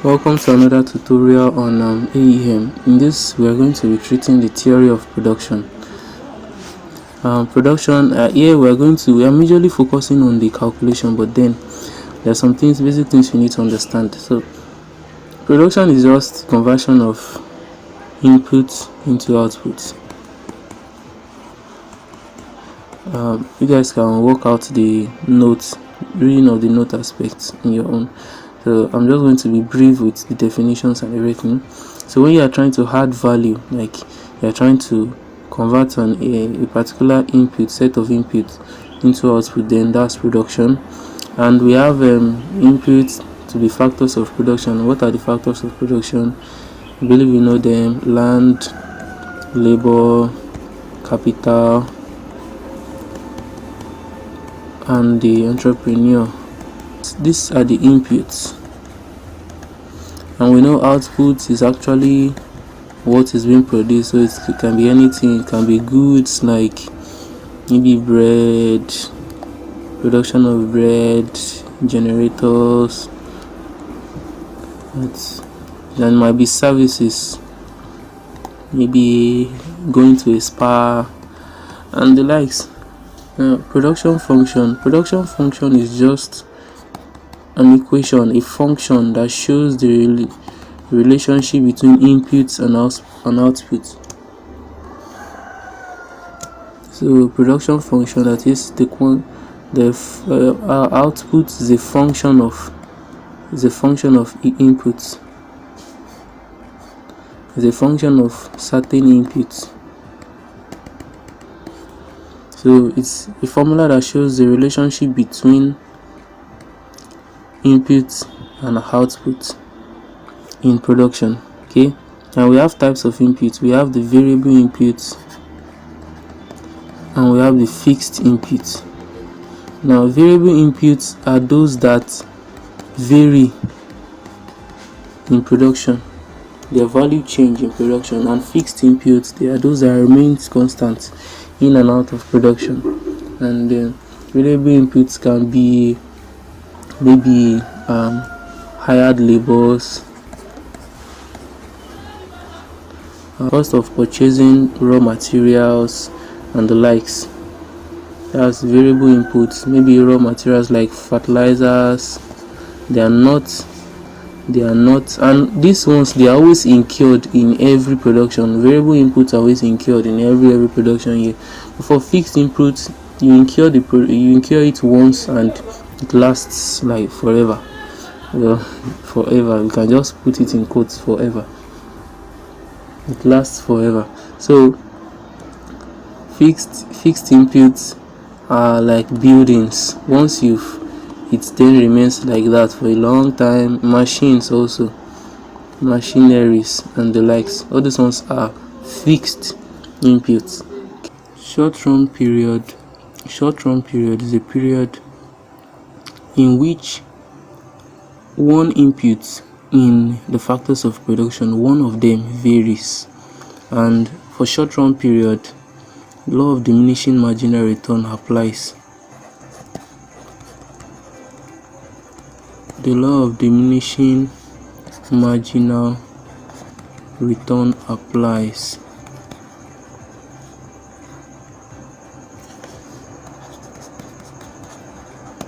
Welcome to another tutorial on AEM. In this, we are going to be treating the theory of production. Here we are majorly focusing on the calculation, but then there are some basic things you need to understand. So, production is just conversion of input into output. You guys can work out the reading of the note aspects in your own. So I'm just going to be brief with the definitions and everything. So when you are trying to add value, like you are trying to convert a particular set of inputs into output, then that's production. And we have inputs to be factors of production. What are the factors of production? I believe you know them: land, labor, capital, and the entrepreneur. These are the inputs, and we know output is actually what is being produced. So it can be anything. It can be goods like maybe bread, production of bread, generators. Then might be services, maybe going to a spa and the likes. Production function is just an equation, a function that shows the relationship between inputs and output. So production function, that is the output is a function of inputs, is a function of certain inputs. So it's a formula that shows the relationship between inputs and output in production. Okay, and we have types of inputs. We have the variable inputs and we have the fixed inputs. Now variable inputs are those that vary in production, their value change in production, and fixed inputs, they are those that remain constant in and out of production. And variable inputs can be maybe hired labors, cost of purchasing raw materials and the likes. That's variable inputs. Maybe raw materials like fertilizers, they are not, and these ones, they are always incurred in every production. Variable inputs are always incurred in every production year. For fixed inputs, you incur it once and it lasts like forever. Well, forever, we can just put it in quotes, forever. It lasts forever. So fixed inputs are like buildings. Once it then remains like that for a long time. Machines also, machineries and the likes, all these ones are fixed inputs. Short-run period is a period in which one input in the factors of production, one of them varies. And for short-run period, law of diminishing marginal return applies. The law of diminishing marginal return applies.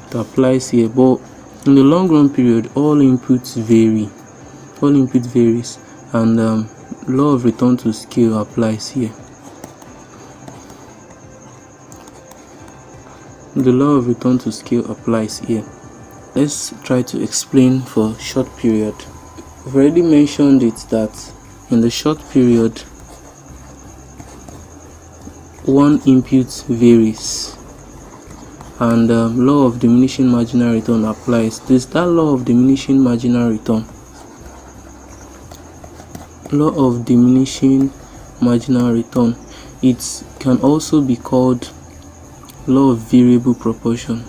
It applies here, but in the long run period, all inputs varies, and law of return to scale applies here. The law of return to scale applies here. Let's try to explain for short period. I've already mentioned it that in the short period, one input varies, and law of diminishing marginal return applies. There's that law of diminishing marginal return. Law of diminishing marginal return. It can also be called law of variable proportion.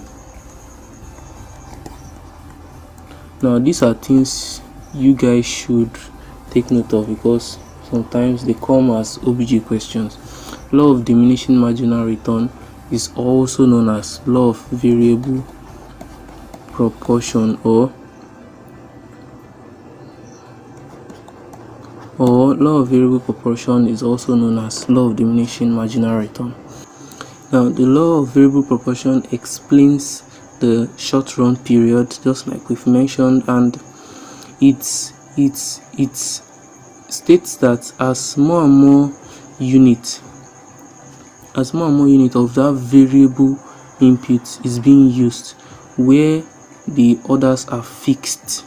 Now these are things you guys should take note of because sometimes they come as OBJ questions. Law of diminishing marginal return is also known as law of variable proportion, or or law of variable proportion is also known as law of diminishing marginal return. Now, the law of variable proportion explains the short run period, just like we've mentioned, and it states that as more and more unit of that variable input is being used, where the others are fixed,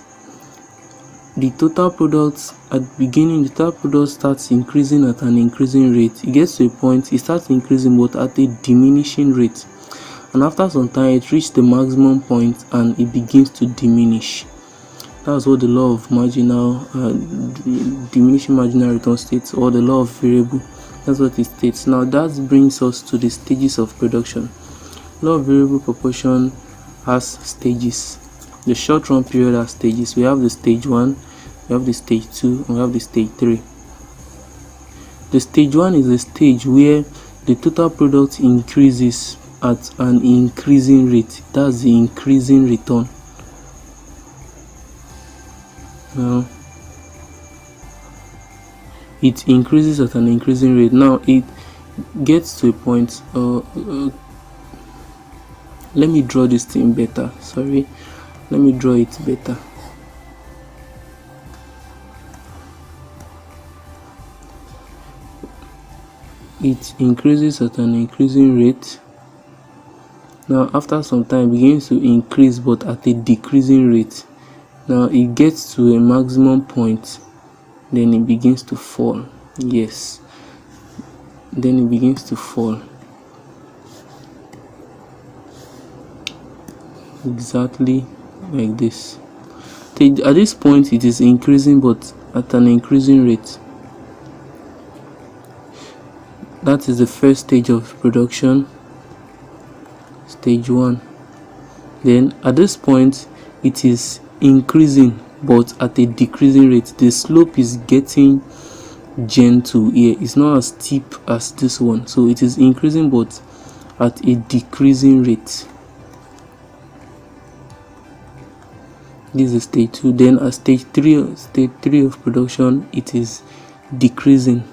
the total product at the beginning, the total product starts increasing at an increasing rate. It gets to a point, it starts increasing but at a diminishing rate, and after some time it reaches the maximum point and it begins to diminish. That's what the law of diminishing marginal return states, or the law of variable. That's what it states. Now that brings us to the stages of production. Law of variable proportion has stages. The short run period has stages. We have the stage 1, we have the stage 2, and we have the stage 3. The stage 1 is the stage where the total product increases at an increasing rate. That's the increasing return. Now, it increases at an increasing rate. Now it gets to a point. Let me draw this thing better. Sorry, let me draw it better. It increases at an increasing rate. Now after some time it begins to increase but at a decreasing rate. Now it gets to a maximum point, then it begins to fall. Yes, then it begins to fall. Exactly like this. At this point it is increasing but at an increasing rate. That is the first stage of production, stage 1. Then at this point it is increasing but at a decreasing rate. The slope is getting gentle here. It's not as steep as this one, so it is increasing but at a decreasing rate. This is stage 2. Then at stage 3 of production, it is decreasing.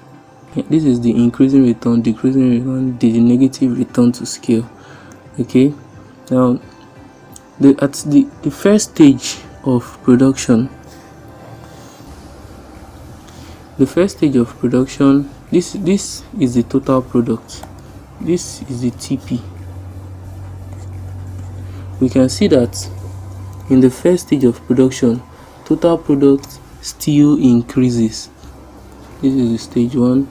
This is the increasing return, decreasing return, the negative return to scale. Okay, now at the first stage of production, this is the total product. This is the TP. We can see that in the first stage of production, total product still increases. This is the stage 1,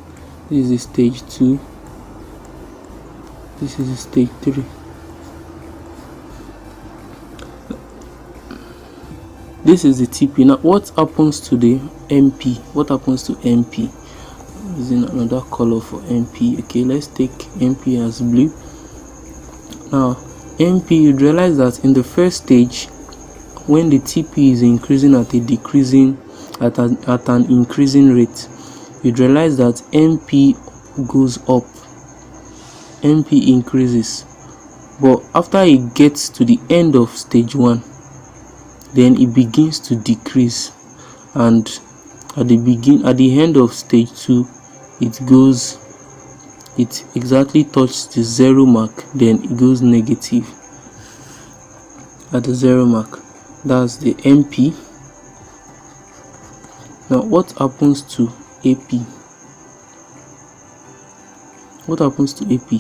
this is the stage 2, this is the stage 3. This is the TP. Now what happens to the MP? What happens to MP? Using another color for MP. Okay, let's take MP as blue. Now MP, you realize that in the first stage, when the TP is increasing at an increasing rate, you realize that MP goes up, MP increases, but after it gets to the end of stage 1, then it begins to decrease, and at the end of stage 2, it exactly touches the 0 mark, then it goes negative at the 0 mark. That's the MP. Now what happens to AP? What happens to AP?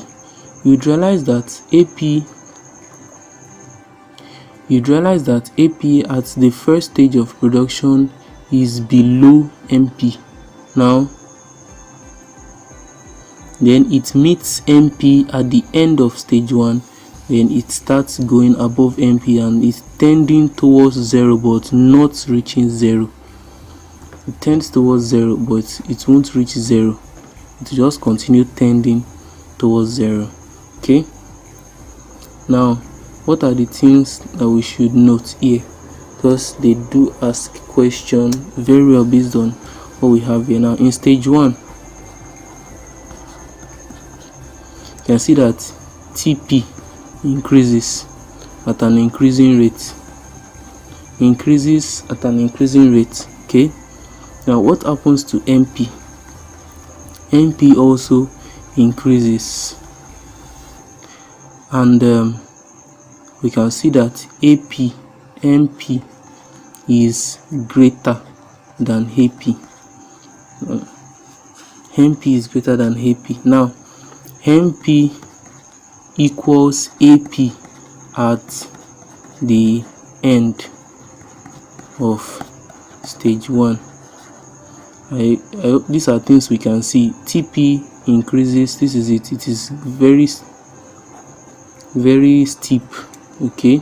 You'd realize that AP at the first stage of production is below MP. Now then it meets MP at the end of stage 1, then it starts going above MP and it's tending towards 0 but not reaching 0. It tends towards 0 but it won't reach 0. It will just continue tending towards 0. Okay, now what are the things that we should note here, because they do ask question very well based on what we have here. Now in stage 1, you can see that TP increases at an increasing rate, okay. Now what happens to MP? MP also increases, and we can see that MP is greater than AP. MP is greater than AP. Now MP equals AP at the end of stage 1. I hope these are things we can see. TP increases. This is it. It is very steep. Okay,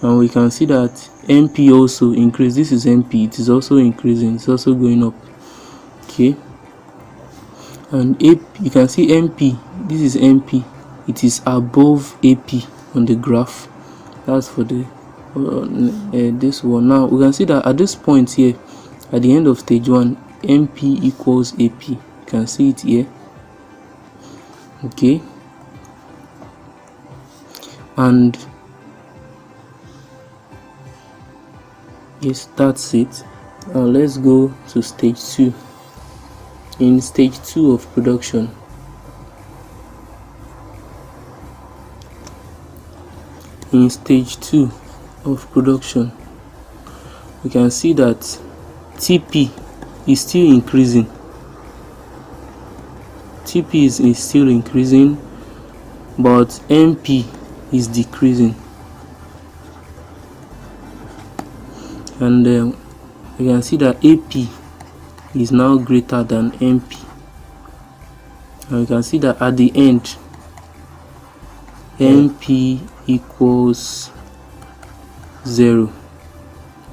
and we can see that MP also increase. This is MP. It is also increasing. It's also going up. Okay, and AP, you can see MP. This is MP. It is above AP on the graph. That's for the this one. Now we can see that at this point here, at the end of stage 1, MP equals AP. You can see it here. Okay, and yes, that's it. Now let's go to stage 2. In stage 2 of production, we can see that TP is still increasing. TP is still increasing, but MP is decreasing. And we can see that AP is now greater than MP. And we can see that at the end, MP equals 0.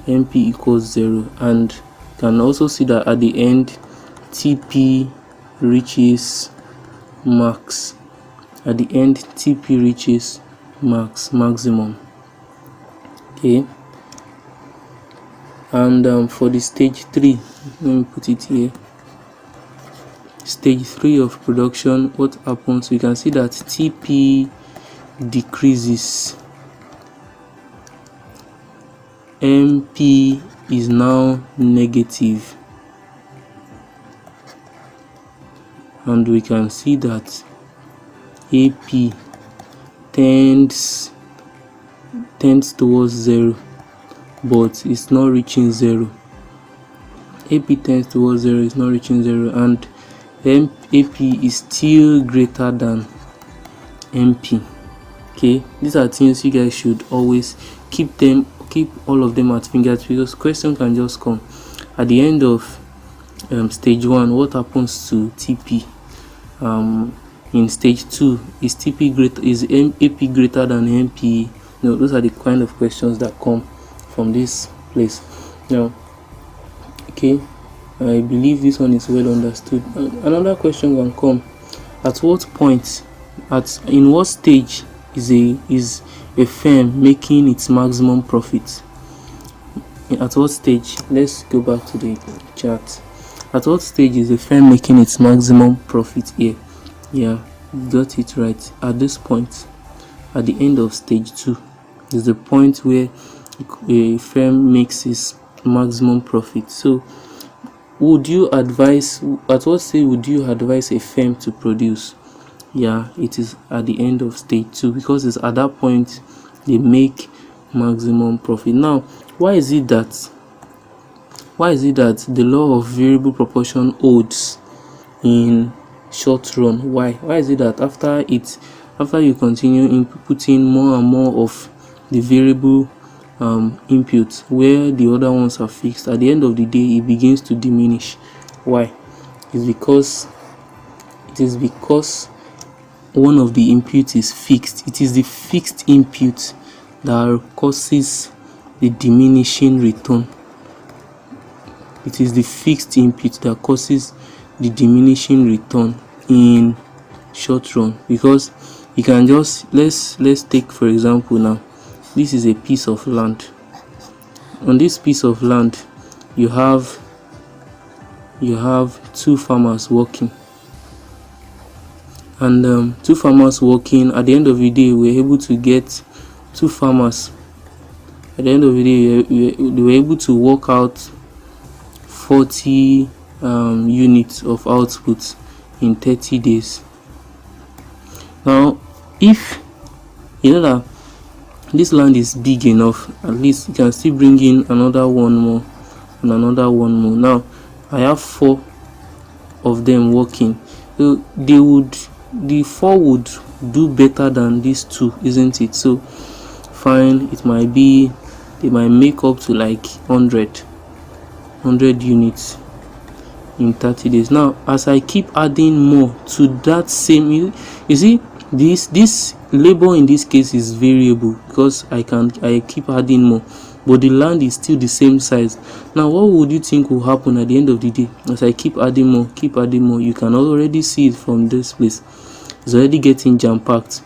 MP equals 0, and you can also see that at the end, TP reaches max. At the end, TP reaches maximum. Okay, and for the stage 3, let me put it here. Stage 3 of production, what happens? We can see that TP decreases. MP is now negative, and we can see that AP tends towards 0, but it's not reaching 0. AP tends towards 0, it's not reaching 0, and AP is still greater than MP. Okay, these are things you guys should always keep all of them at fingers, because question can just come at the end of stage 1. What happens to TP? In stage 2, is TP greater? Is AP greater than MP? No, those are the kind of questions that come from this place. Now, okay, I believe this one is well understood. Another question can come: at what point, in what stage is a firm making its maximum profit? At what stage? Let's go back to the chart. At what stage is a firm making its maximum profit here? Yeah, got it right. At this point, at the end of stage 2, is the point where a firm makes its maximum profit. So would you advise, at what stage would you advise a firm to produce? Yeah, it is at the end of stage 2, because it's at that point they make maximum profit. Now, why is it that the law of variable proportion holds in short run? Why is it that after you continue inputting more and more of the variable inputs, where the other ones are fixed, at the end of the day it begins to diminish? Why? It's because one of the inputs is fixed. It is the fixed input that causes the diminishing return. It is the fixed input that causes the diminishing return in short run, because you can just let's take, for example, now this is a piece of land. On this piece of land, you have 2 farmers working, and 2 farmers working. At the end of the day, we're able to get 2 farmers. At the end of the day, they were able to work out 40 units of output in 30 days. Now if you know that this land is big enough, at least you can still bring in another one more and another one more. Now I have 4 of them working, so the 4 would do better than these 2, isn't it? So fine, it might be they might make up to like 100 units in 30 days. Now as I keep adding more to that same, you see this labor in this case is variable because I keep adding more, but the land is still the same size. Now what would you think will happen at the end of the day? As I keep adding more, you can already see it from this place. It's already getting jam-packed.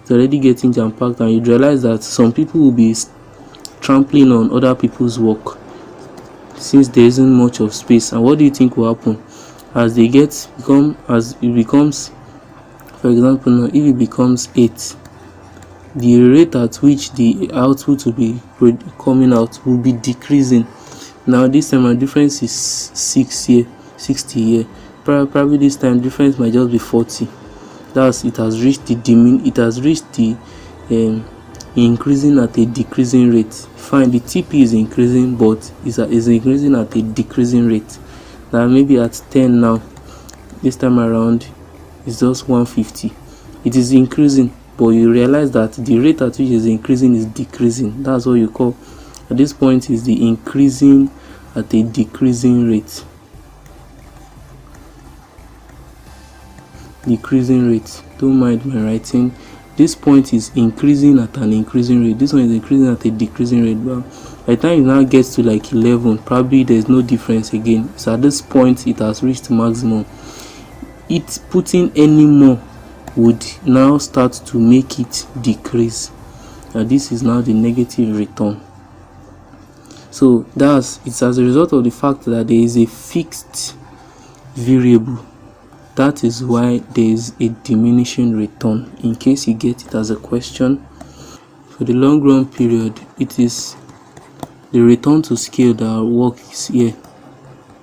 And you realize that some people will be trampling on other people's work since there isn't much of space. And what do you think will happen as it becomes, for example, now if it becomes 8, the rate at which the output will be coming out will be decreasing. Now this time our difference is 60 here. Probably this time difference might just be 40. It has reached the increasing at a decreasing rate. Fine, the TP is increasing, but is increasing at a decreasing rate. Now maybe at 10 now, this time around it's just 150. It is increasing, but you realize that the rate at which is increasing is decreasing. That's what you call, at this point, is the increasing at a decreasing rate. Don't mind my writing. This point is increasing at an increasing rate. This one is increasing at a decreasing rate. But by the time it now gets to like 11, probably there's no difference again. So at this point it has reached maximum. It putting any more would now start to make it decrease. Now this is now the negative return. So it's as a result of the fact that there is a fixed variable. That is why there is a diminishing return, in case you get it as a question. For the long run period, it is the return to scale that works here.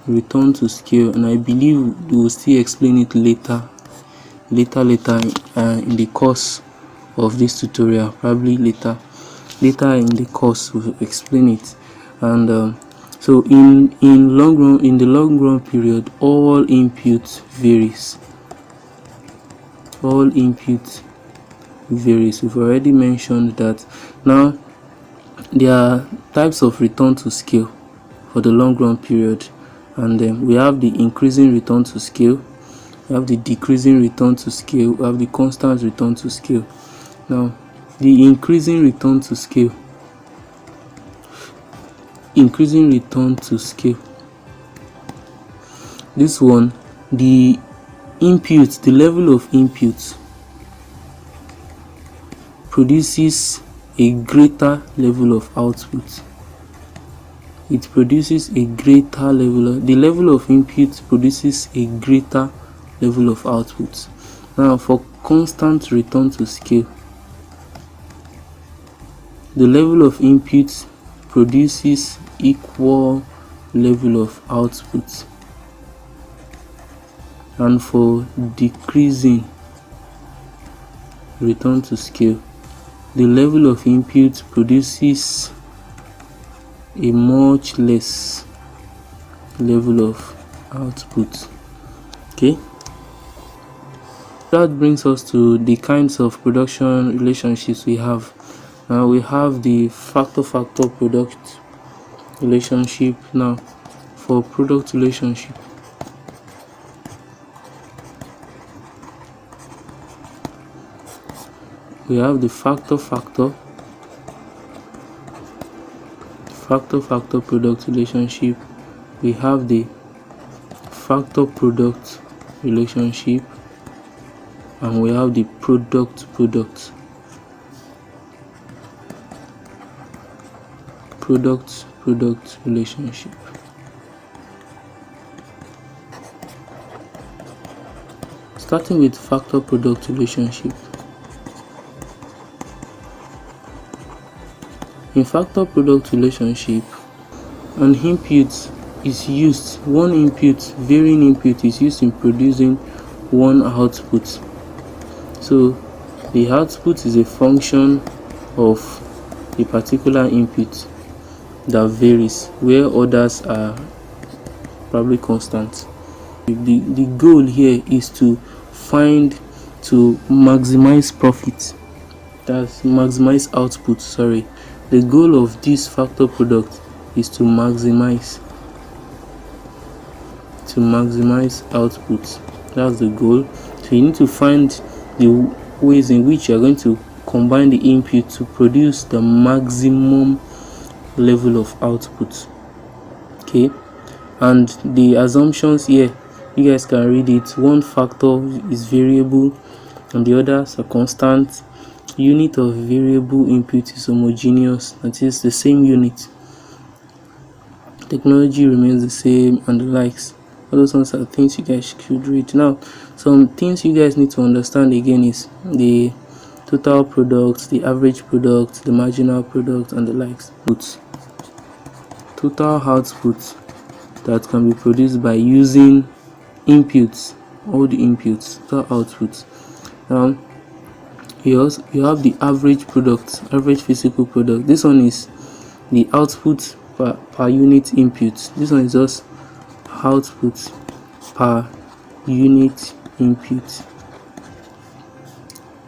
Return to scale, and I believe we will still explain it later in the course of this tutorial. Probably later in the course we'll explain it. And so in the long run period, all input varies. We've already mentioned that. Now there are types of return to scale for the long run period, and then we have the increasing return to scale, we have the decreasing return to scale, we have the constant return to scale. Now the increasing return to scale, this one, the level of input produces a greater level of output. The level of input produces a greater level of output. Now for constant return to scale, the level of input produces equal level of output. And for decreasing return to scale, the level of input produces a much less level of output. Okay, that brings us to the kinds of production relationships we have. Now we have the factor product relationship. Now for product relationship, we have the factor product relationship, we have the factor product relationship, and we have the product relationship. Starting with factor product relationship. In factor product relationship, an input is used, one input, varying input is used in producing one output. So the output is a function of a particular input that varies, where others are probably constant. The goal here is to maximize profit, that's maximize output. Sorry, the goal of this factor product is to maximize output. That's the goal. So you need to find the ways in which you are going to combine the input to produce the maximum level of output. Okay, and the assumptions here, you guys can read it. One factor is variable and the others are constant. Unit of variable input is homogeneous, that is the same unit. Technology remains the same, and the likes. All those ones are things you guys should read. Now, some things you guys need to understand again is the total product, the average product, the marginal product, and the likes. Total output that can be produced by using inputs, all the inputs, total output. Now you have the average product, average physical product. This one is the output per unit input. This one is just output per unit input.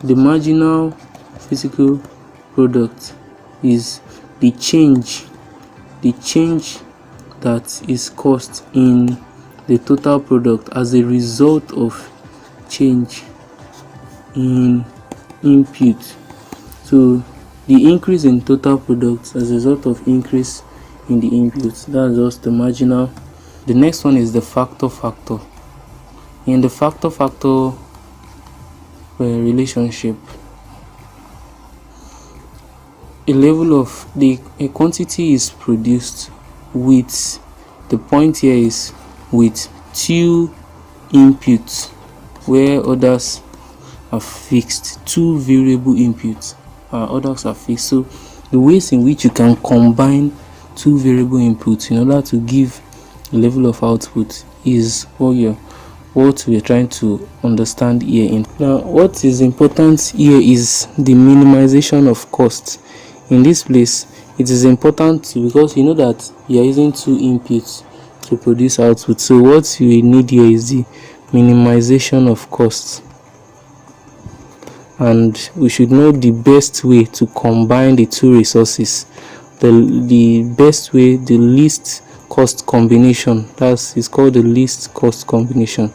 The marginal physical product is the change that is caused in the total product as a result of change in input. So the increase in total product as a result of increase in the inputs, that's just the marginal. The next one is the factor. In the factor relationship, a quantity is produced with, the point here is with two inputs where others are fixed, two variable inputs, others are fixed. So the ways in which you can combine two variable inputs in order to give a level of output is what we're trying to understand here. Now, what is important here is the minimization of cost. In this place, it is important because you know that you are using two inputs to produce output. So what you need here is the minimization of costs, and we should know the best way to combine the two resources. The best way, the least cost combination, is called the least cost combination.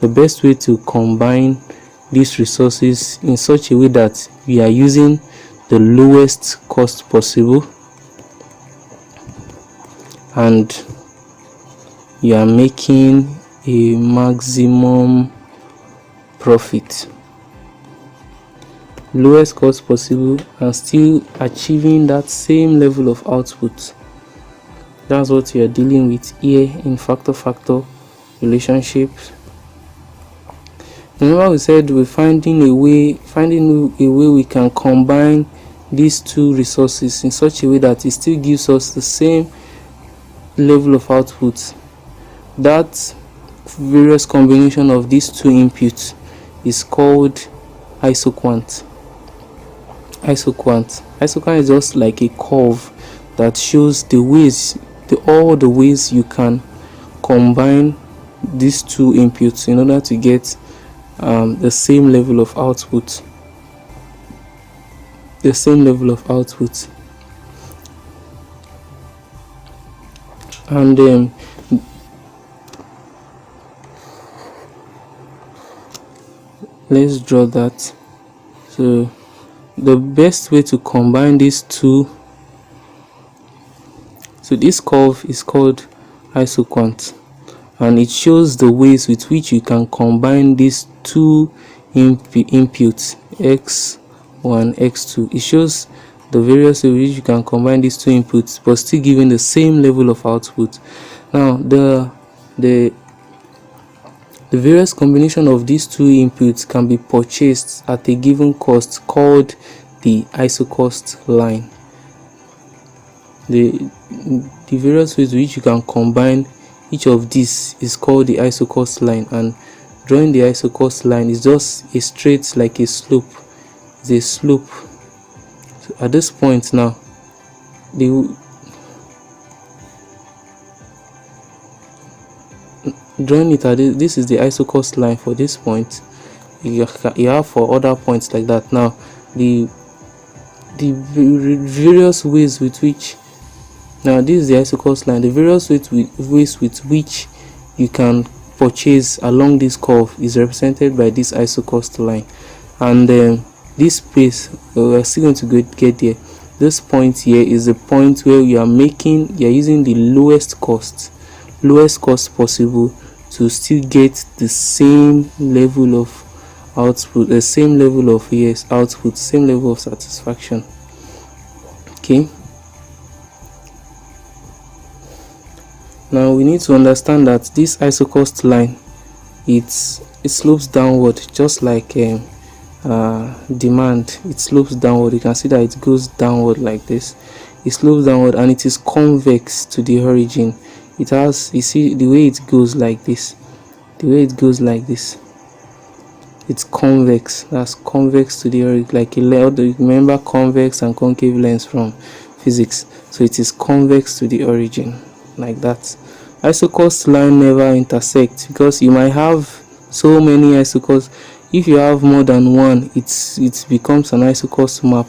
The best way to combine these resources in such a way that we are using the lowest cost possible and you are making a maximum profit. Lowest cost possible and still achieving that same level of output. That's what we are dealing with here in factor relationships. Remember, we said we're finding a way we can combine these two resources in such a way that it still gives us the same level of output. That various combination of these two inputs is called Isoquant. Isoquant is just like a curve that shows all the ways you can combine these two inputs in order to get the same level of output. And let's draw that. So the best way to combine these two, so this curve is called Isoquant, and it shows the ways with which you can combine these two inputs, x1, x2. It shows the various ways which you can combine these two inputs but still giving the same level of output. Now the various combination of these two inputs can be purchased at a given cost called the isocost line. The various ways which you can combine each of these is called the isocost line, and drawing the isocost line is just a straight, like a slope. It's a slope. So at this point now, drawing it at this is the isocost line for this point. You have for other points like that. Now the various ways with which, now this is the isocost line, the various ways with which you can purchase along this curve is represented by this isocost line. And this space, we're still going to get there. This point here is the point where you're using the lowest cost possible to still get the same level of output, the same level of output, same level of satisfaction. Okay, now we need to understand that this isocost line, it slopes downward, just like demand. It slopes downward. You can see that it goes downward like this. It slopes downward, and it is convex to the origin. It has, you see the way it goes like this, it's convex. That's convex to the origin, like a lens. Remember convex and concave lens from physics. So it is convex to the origin like that. Isocost line never intersect, because you might have so many isocosts. If you have more than one, it becomes an isocost map.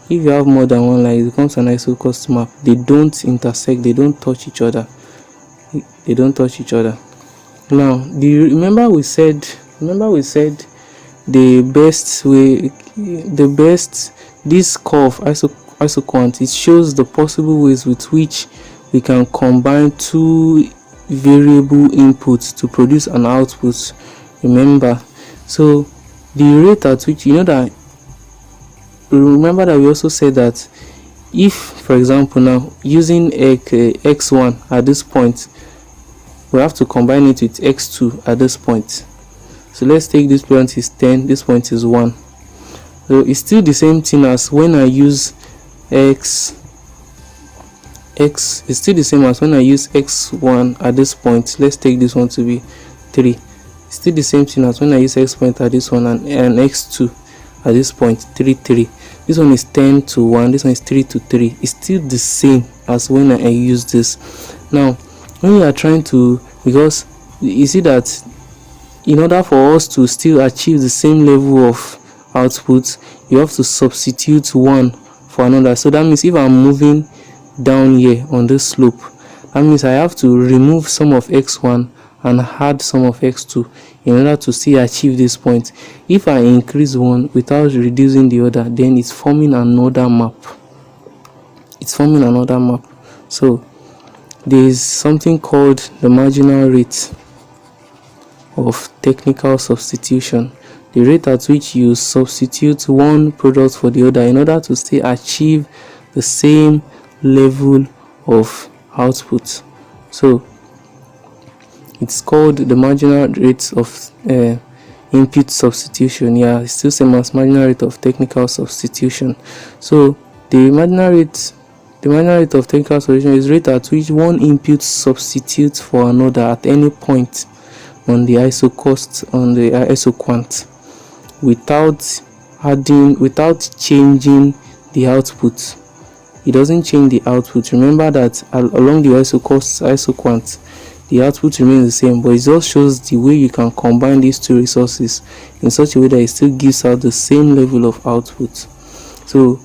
If you have more than one line, it becomes an isocost map. They don't intersect, they don't touch each other. Now, remember we said this curve Isoquant, it shows the possible ways with which we can combine two variable inputs to produce an output. Remember, so the rate at which, remember that we also said that if, for example, now using x1 at this point, we have to combine it with x2 at this point. So let's take this point is 10, this point is 1. So it's still the same thing as when I use x is still the same as when I use x1 at this point. Let's take this one to be 3. It's still the same thing as when I use x point at this one, and x2 at this point, 3. This one is 10 to 1, this one is 3 to 3. It's still the same as when I use this. Now when you are trying to, because you see that in order for us to still achieve the same level of output, you have to substitute one for another. So that means if I'm moving down here on this slope, that means I have to remove some of x1 and add some of x2 in order to still achieve this point. If I increase one without reducing the other, then it's forming another map. So there is something called the marginal rate of technical substitution, the rate at which you substitute one product for the other in order to still achieve the same level of output. So it's called the marginal rate of input substitution. Yeah, it's still same as marginal rate of technical substitution. So the marginal rate of technical substitution is rate at which one input substitutes for another at any point on the isoquant without changing the output. It doesn't change the output. Remember that along the isoquant, the output remains the same, but it just shows the way you can combine these two resources in such a way that it still gives out the same level of output. So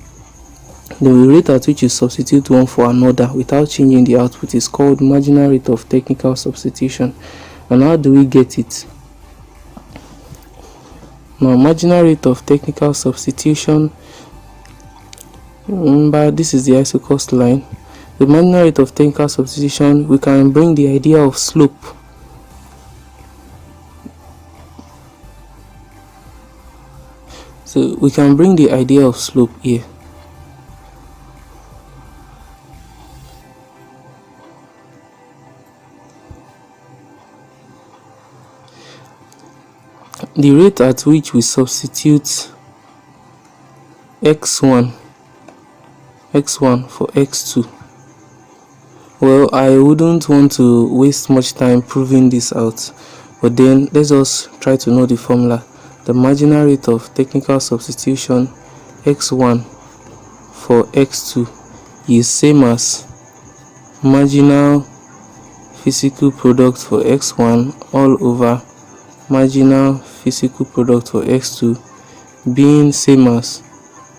the rate at which you substitute one for another without changing the output is called marginal rate of technical substitution. And how do we get it? Now, marginal rate of technical substitution, remember this is the isocost line. The marginal rate of technical substitution, we can bring the idea of slope. So we can bring the idea of slope here. The rate at which we substitute x1 for x2 Well, I wouldn't want to waste much time proving this out, but then let's just try to know the formula. The marginal rate of technical substitution x1 for x2 is same as marginal physical product for x1 all over marginal physical product for x2 being same as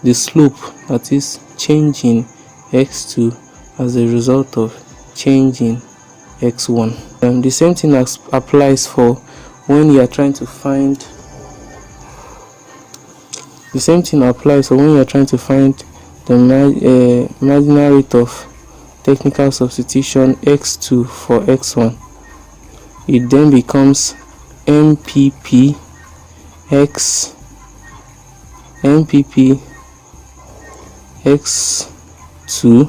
the slope, that is change in x2 as a result of change in x1. The same thing applies for when you are trying to find the marginal rate of technical substitution x2 for x1. It then becomes MPP x2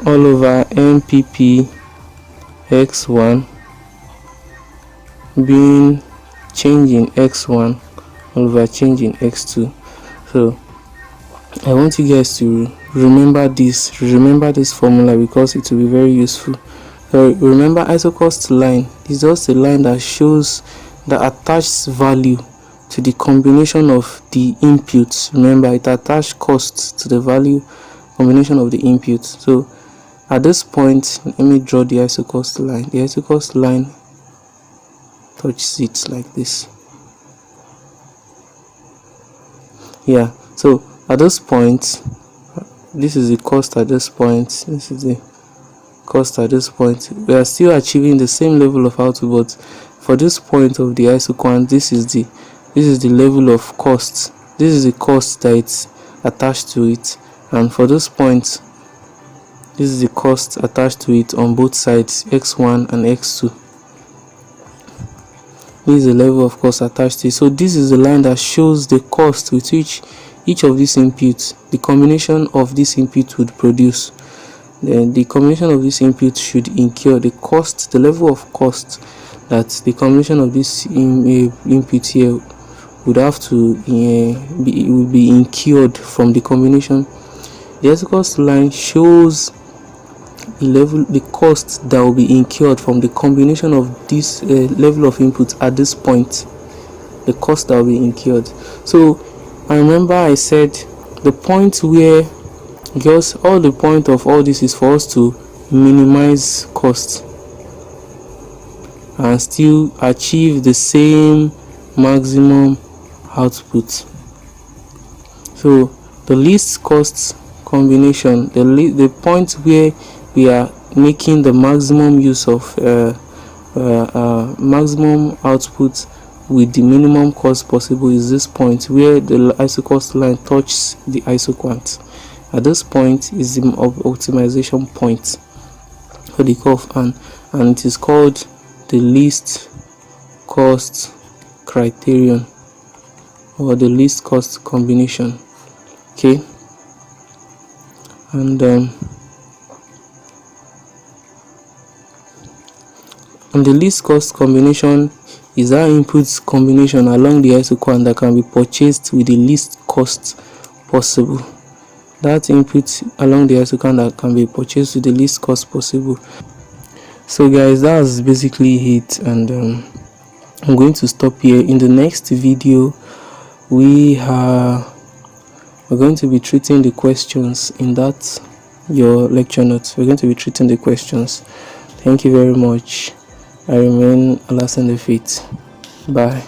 all over MPP x1 being change in x1 all over change in x2. So I want you guys to remember this formula because it will be very useful. So remember, Isoquant line is just a line that shows the attached value to the combination of the inputs. Remember, it attached costs to the value combination of the inputs. So at this point, let me draw the Isoquant line. The Isoquant line touches it like this. Yeah, so at this point, this is the cost at this point, this is the cost at this point. We are still achieving the same level of output, but for this point of the Isoquant, this is the level of cost. This is the cost that it's attached to it, and for this point, this is the cost attached to it on both sides, x1 and x2. This is the level of cost attached to it. So this is the line that shows the cost with which each of these inputs, the combination of this input would produce. Then the combination of this input should incur the cost, the level of cost that the combination of this input here would have to be incurred from the combination. The Isoquant line shows the cost that will be incurred from the combination of this level of input at this point, the cost that will be incurred. So I remember I said the point where, because all the point of all this is for us to minimize cost and still achieve the same maximum output. So the least cost combination, the point where we are making the maximum use of maximum output with the minimum cost possible, is this point where the Isoquant line touches the Isoquant. At this point is the optimization point for the curve, and it is called the least cost criterion or the least cost combination. Okay, and the least cost combination is our inputs combination along the Isoquant that can be purchased with the least cost possible. That input along the Isoquant that can be purchased with the least cost possible. So guys, that's basically it, and I'm going to stop here. In the next video, we're going to be treating the questions in that your lecture notes. We're going to be treating the questions. Thank you very much. I remain Alas in the Faith. Bye.